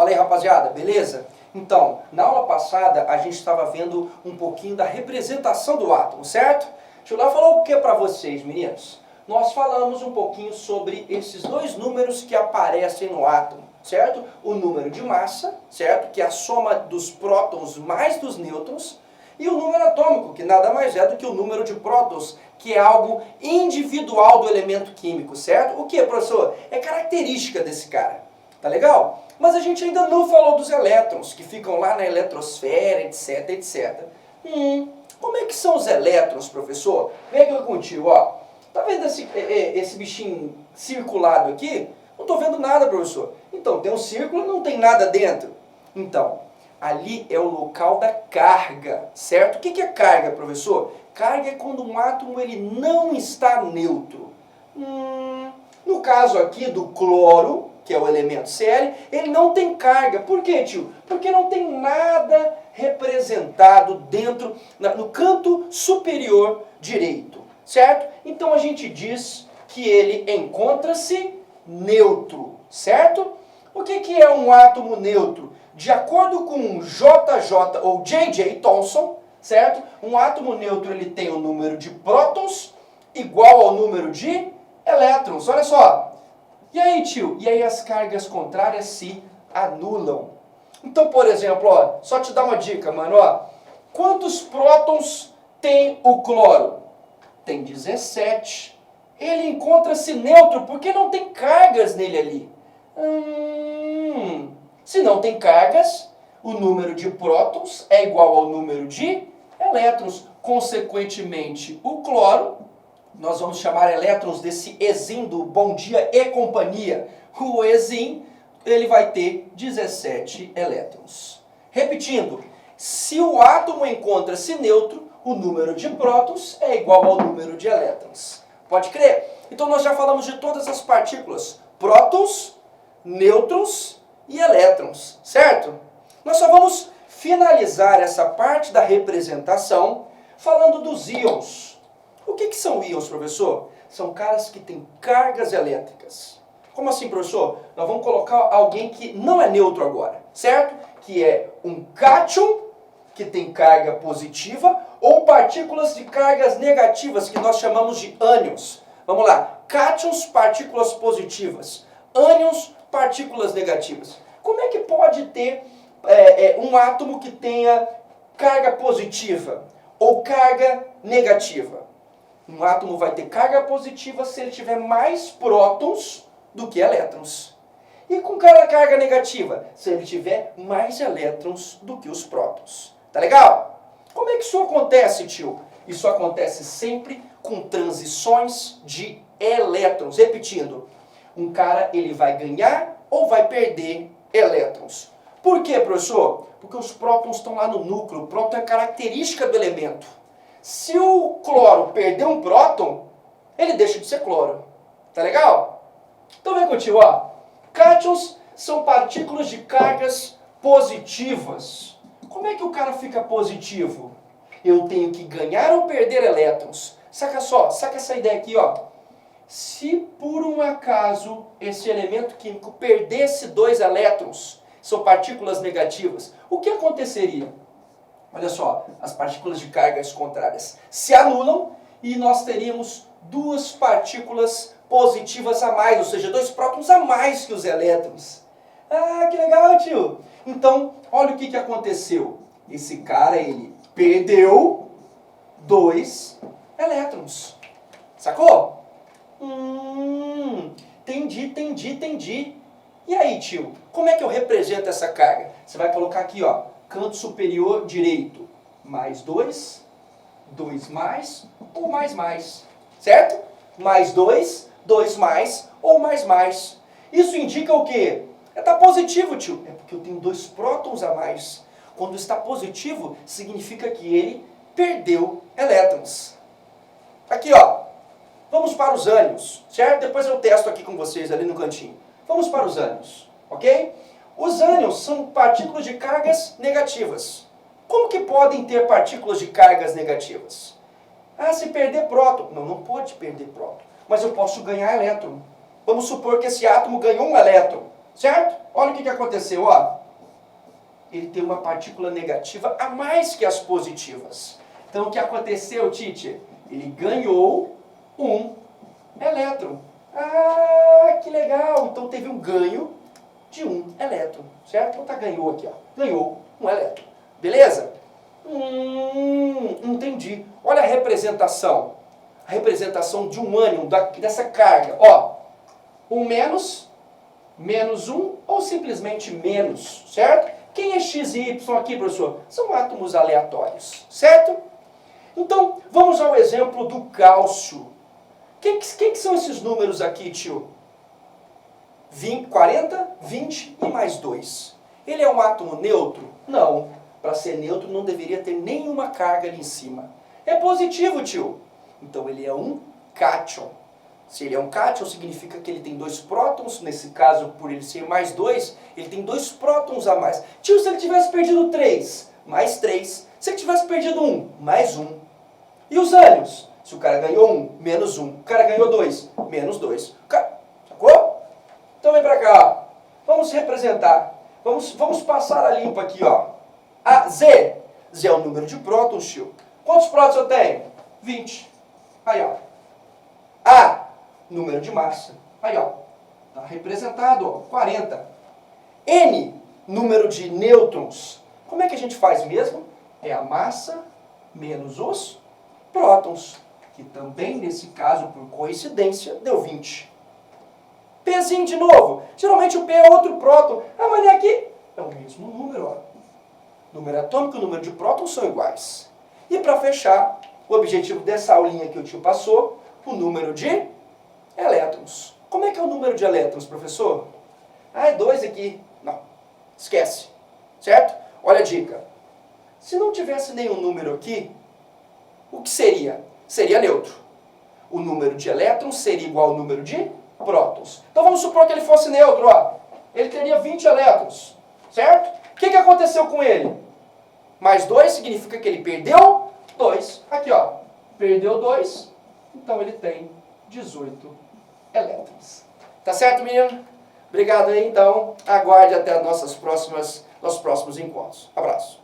Fala aí, rapaziada, beleza? Então, na aula passada a gente estava vendo um pouquinho da representação do átomo, certo? Deixa eu lá falar o que para vocês, meninos? Nós falamos um pouquinho sobre esses dois números que aparecem no átomo, certo? O número de massa, certo? Que é a soma dos prótons mais dos nêutrons, e o número atômico, que nada mais é do que o número de prótons, que é algo individual do elemento químico, certo? O que, professor? É característica desse cara, tá legal? Mas a gente ainda não falou dos elétrons, que ficam lá na eletrosfera, etc, etc. Como é que são os elétrons, professor? Vem aqui contigo, ó. Tá vendo esse bichinho circulado aqui? Não tô vendo nada, professor. Então, tem um círculo e não tem nada dentro. Então, ali é o local da carga, certo? O que é carga, professor? Carga é quando um átomo ele não está neutro. No caso aqui do cloro, que é o elemento Cl, ele não tem carga. Por quê, tio? Porque não tem nada representado dentro, no canto superior direito, certo? Então a gente diz que ele encontra-se neutro, certo? O que é um átomo neutro? De acordo com JJ ou J.J. Thomson, certo? Um átomo neutro ele tem o número de prótons igual ao número de elétrons. Olha só. E aí, tio? E aí as cargas contrárias se anulam. Então, por exemplo, ó, só te dar uma dica, mano. Ó, quantos prótons tem o cloro? Tem 17. Ele encontra-se neutro porque não tem cargas nele ali. Se não tem cargas, o número de prótons é igual ao número de elétrons. Consequentemente, o cloro, nós vamos chamar elétrons desse Ezin do Bom Dia e Companhia. O Ezin, ele vai ter 17 elétrons. Repetindo, se o átomo encontra-se neutro, o número de prótons é igual ao número de elétrons. Pode crer? Então nós já falamos de todas as partículas. Prótons, nêutrons e elétrons, certo? Nós só vamos finalizar essa parte da representação falando dos íons. O que são íons, professor? São caras que têm cargas elétricas. Como assim, professor? Nós vamos colocar alguém que não é neutro agora, certo? Que é um cátion, que tem carga positiva, ou partículas de cargas negativas, que nós chamamos de ânions. Vamos lá. Cátions, partículas positivas. Ânions, partículas negativas. Como é que pode ter um átomo que tenha carga positiva ou carga negativa? Um átomo vai ter carga positiva se ele tiver mais prótons do que elétrons. E com carga negativa, se ele tiver mais elétrons do que os prótons. Tá legal? Como é que isso acontece, tio? Isso acontece sempre com transições de elétrons. Repetindo, um cara ele vai ganhar ou vai perder elétrons. Por quê, professor? Porque os prótons estão lá no núcleo. O próton é característica do elemento. Se o cloro perder um próton, ele deixa de ser cloro. Tá legal? Então vem contigo, ó. Cátions são partículas de cargas positivas. Como é que o cara fica positivo? Eu tenho que ganhar ou perder elétrons. Saca só, saca essa ideia aqui, ó. Se por um acaso esse elemento químico perdesse 2 elétrons, são partículas negativas, o que aconteceria? Olha só, as partículas de cargas contrárias se anulam e nós teríamos 2 partículas positivas a mais, ou seja, 2 prótons a mais que os elétrons. Ah, que legal, tio! Então, olha o que aconteceu. Esse cara, ele perdeu 2 elétrons. Sacou? Entendi. E aí, tio, como é que eu represento essa carga? Você vai colocar aqui, ó, canto superior direito, mais 2, 2 mais, ou mais, certo? Mais 2, 2 mais, ou mais. Isso indica o quê? Está positivo, tio. É porque eu tenho 2 prótons a mais. Quando está positivo, significa que ele perdeu elétrons. Aqui, ó. Vamos para os ânions, certo? Depois eu testo aqui com vocês ali no cantinho. Vamos para os ânions, ok? Os ânions são partículas de cargas negativas. Como que podem ter partículas de cargas negativas? Ah, se perder próton. Não pode perder próton. Mas eu posso ganhar elétron. Vamos supor que esse átomo ganhou um elétron. certo? Olha o que aconteceu, ó. Ele tem uma partícula negativa a mais que as positivas. Então, o que aconteceu, Tite? Ele ganhou um elétron. Ah, que legal! Então, teve um ganho de um elétron, certo? Então, tá, ganhou aqui, ó. Ganhou um elétron. Beleza? Entendi. Olha a representação. A representação de um ânion, dessa carga. Ó, um menos, menos um, ou simplesmente menos, certo? Quem é X e Y aqui, professor? São átomos aleatórios, certo? Então, vamos ao exemplo do cálcio. Quem que são esses números aqui, tio? 40, 20 e mais 2. Ele é um átomo neutro? Não. Para ser neutro não deveria ter nenhuma carga ali em cima. É positivo, tio. Então ele é um cátion. Se ele é um cátion, significa que ele tem 2 prótons. Nesse caso, por ele ser mais 2, ele tem 2 prótons a mais. Tio, se ele tivesse perdido 3, mais 3. Se ele tivesse perdido 1, mais 1. E os ânions? Se o cara ganhou 1, menos 1. O cara ganhou 2, menos 2. Sacou? Então vem pra cá, ó. Vamos representar. Vamos passar a limpo aqui, ó. Z. Z é o número de prótons, tio. Quantos prótons eu tenho? 20. Aí, ó. A. Número de massa. Aí, ó. Tá representado, ó. 40. N. Número de nêutrons. Como é que a gente faz mesmo? É a massa menos os prótons. Que também, nesse caso, por coincidência, deu 20. Pzinho de novo. Geralmente o P é outro próton. Ah, mas aqui é o mesmo número, ó. Número atômico e o número de prótons são iguais. E para fechar, o objetivo dessa aulinha que o tio passou, o número de elétrons. Como é que é o número de elétrons, professor? Ah, é 2 aqui. Não, esquece. Certo? Olha a dica. Se não tivesse nenhum número aqui, o que seria? Seria neutro. O número de elétrons seria igual ao número de prótons. Então vamos supor que ele fosse neutro, ó. Ele teria 20 elétrons, certo? O que aconteceu com ele? Mais 2 significa que ele perdeu 2. Aqui, ó. Perdeu 2, então ele tem 18 elétrons. Tá certo, menino? Obrigado aí, então. Aguarde até nossos próximos encontros. Abraço.